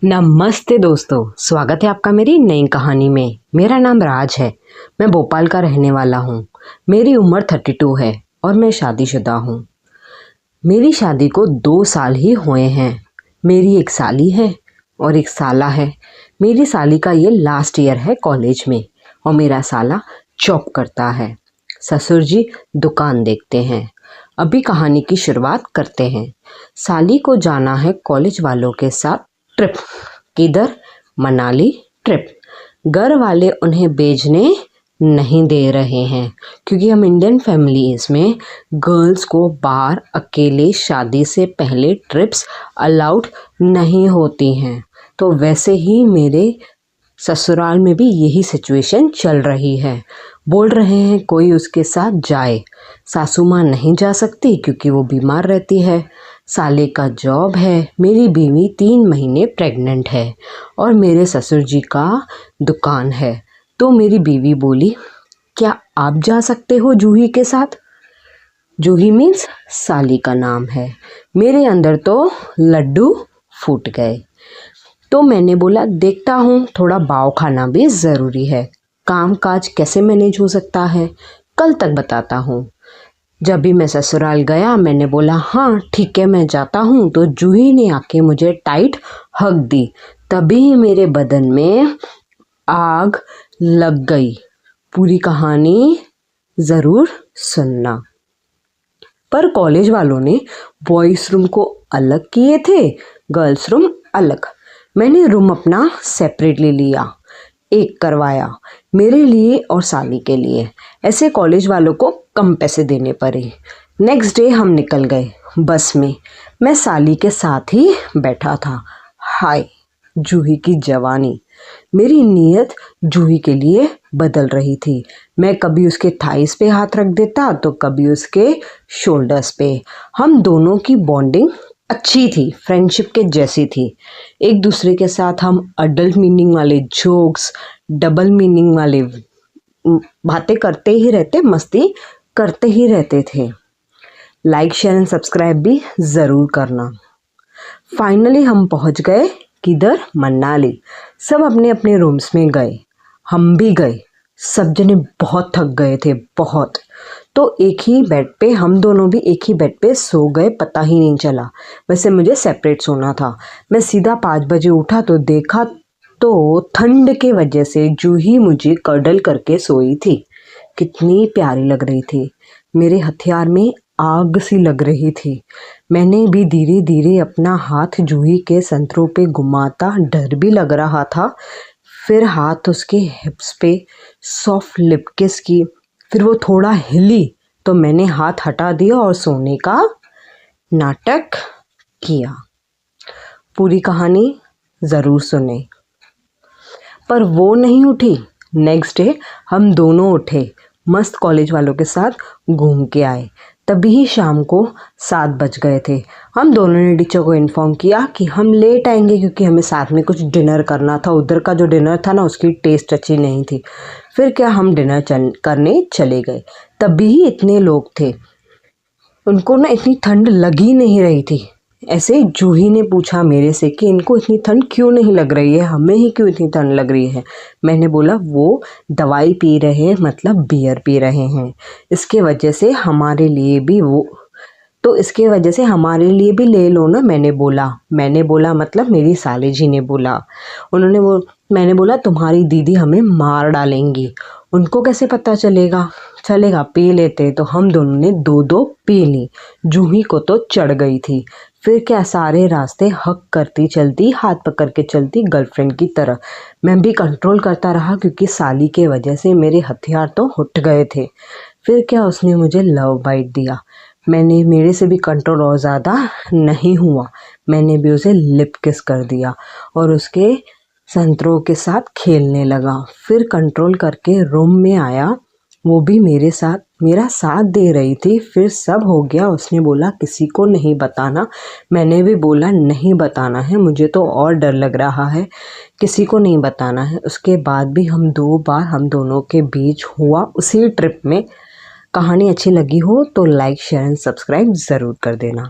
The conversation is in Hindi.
नमस्ते दोस्तों, स्वागत है आपका मेरी नई कहानी में। मेरा नाम राज है। मैं भोपाल का रहने वाला हूँ। मेरी उम्र 32 है और मैं शादीशुदा हूँ। मेरी शादी को 2 साल ही हुए हैं। मेरी एक साली है और एक साला है। मेरी साली का ये लास्ट ईयर है कॉलेज में और मेरा साला जॉब करता है। ससुर जी दुकान देखते हैं। अभी कहानी की शुरुआत करते हैं। साली को जाना है कॉलेज वालों के साथ ट्रिप। किधर? मनाली ट्रिप। घर वाले उन्हें भेजने नहीं दे रहे हैं क्योंकि हम इंडियन फैमिलीज में गर्ल्स को बाहर अकेले शादी से पहले ट्रिप्स अलाउड नहीं होती हैं। तो वैसे ही मेरे ससुराल में भी यही सिचुएशन चल रही है। बोल रहे हैं कोई उसके साथ जाए। सासू माँ नहीं जा सकती क्योंकि वो बीमार रहती है। साले का जॉब है। मेरी बीवी 3 महीने प्रेग्नेंट है और मेरे ससुर जी का दुकान है। तो मेरी बीवी बोली, क्या आप जा सकते हो जूही के साथ? जूही मीन्स साली का नाम है। मेरे अंदर तो लड्डू फूट गए। तो मैंने बोला देखता हूँ, थोड़ा भाव खाना भी ज़रूरी है। काम काज कैसे मैनेज हो सकता है, कल तक बताता हूँ। जब भी मैं ससुराल गया मैंने बोला हाँ ठीक है मैं जाता हूँ, तो जूही ने आके मुझे टाइट हग दी। तभी मेरे बदन में आग लग गई। पूरी कहानी ज़रूर सुनना। पर कॉलेज वालों ने बॉयज़ रूम को अलग किए थे, गर्ल्स रूम अलग। मैंने रूम अपना सेपरेटली लिया, एक करवाया मेरे लिए और साली के लिए। ऐसे कॉलेज वालों को कम पैसे देने पड़े। नेक्स्ट डे हम निकल गए बस में। मैं साली के साथ ही बैठा था। हाय जूही की जवानी। मेरी नीयत जूही के लिए बदल रही थी। मैं कभी उसके थाइस पे हाथ रख देता तो कभी उसके शोल्डर्स पे। हम दोनों की बॉन्डिंग अच्छी थी, फ्रेंडशिप के जैसी थी। एक दूसरे के साथ हम अडल्ट मीनिंग वाले जोक्स, डबल मीनिंग वाले बातें करते ही रहते, मस्ती करते ही रहते थे। लाइक शेयर एंड सब्सक्राइब भी ज़रूर करना। फाइनली हम पहुंच गए किधर? मनाली। सब अपने अपने रूम्स में गए, हम भी गए। सब जने बहुत थक गए थे, बहुत। तो एक ही बेड पे हम दोनों भी एक ही बेड पे सो गए, पता ही नहीं चला। वैसे मुझे सेपरेट सोना था। मैं सीधा 5 बजे उठा तो देखा तो ठंड के वजह से जूही मुझे कर्डल करके सोई थी। कितनी प्यारी लग रही थी। मेरे हथियार में आग सी लग रही थी। मैंने भी धीरे धीरे अपना हाथ जूही के संतरों पे घुमाता, डर भी लग रहा था। फिर हाथ उसके हिप्स पे सॉफ्ट लिप किस की। फिर वो थोड़ा हिली तो मैंने हाथ हटा दिया और सोने का नाटक किया। पूरी कहानी ज़रूर सुने। पर वो नहीं उठी। नेक्स्ट डे हम दोनों उठे, मस्त कॉलेज वालों के साथ घूम के आए। तभी ही शाम को 7 बज गए थे। हम दोनों ने टीचर को इन्फॉर्म किया कि हम लेट आएंगे क्योंकि हमें साथ में कुछ डिनर करना था। उधर का जो डिनर था ना, उसकी टेस्ट अच्छी नहीं थी। फिर क्या हम डिनर करने चले गए। तभी ही इतने लोग थे, उनको ना इतनी ठंड लगी नहीं रही थी। ऐसे जूही ने पूछा मेरे से कि इनको इतनी ठंड क्यों नहीं लग रही है, हमें ही क्यों इतनी ठंड लग रही है। मैंने बोला वो दवाई पी रहे हैं, मतलब बियर पी रहे हैं। इसके वजह से हमारे लिए भी इसके वजह से हमारे लिए भी ले लो ना। मैंने बोला मतलब मेरी साली जी ने बोला। मैंने बोला तुम्हारी दीदी हमें मार डालेंगी, उनको कैसे पता चलेगा पी लेते। तो हम दोनों ने 2-2 पी ली। जूही को तो चढ़ गई थी। फिर क्या सारे रास्ते हक करती चलती, हाथ पकड़ के चलती गर्लफ्रेंड की तरह। मैं भी कंट्रोल करता रहा क्योंकि साली के वजह से मेरे हथियार तो उठ गए थे। फिर क्या उसने मुझे लव बाइट दिया। मेरे से भी कंट्रोल और ज़्यादा नहीं हुआ। मैंने भी उसे लिप किस कर दिया और उसके संतरों के साथ खेलने लगा। फिर कंट्रोल करके रूम में आया, वो भी मेरा साथ दे रही थी। फिर सब हो गया। उसने बोला किसी को नहीं बताना। मैंने भी बोला नहीं बताना है, मुझे तो और डर लग रहा है, किसी को नहीं बताना है। उसके बाद भी 2 बार हम दोनों के बीच हुआ उसी ट्रिप में। कहानी अच्छी लगी हो तो लाइक शेयर एंड सब्सक्राइब ज़रूर कर देना।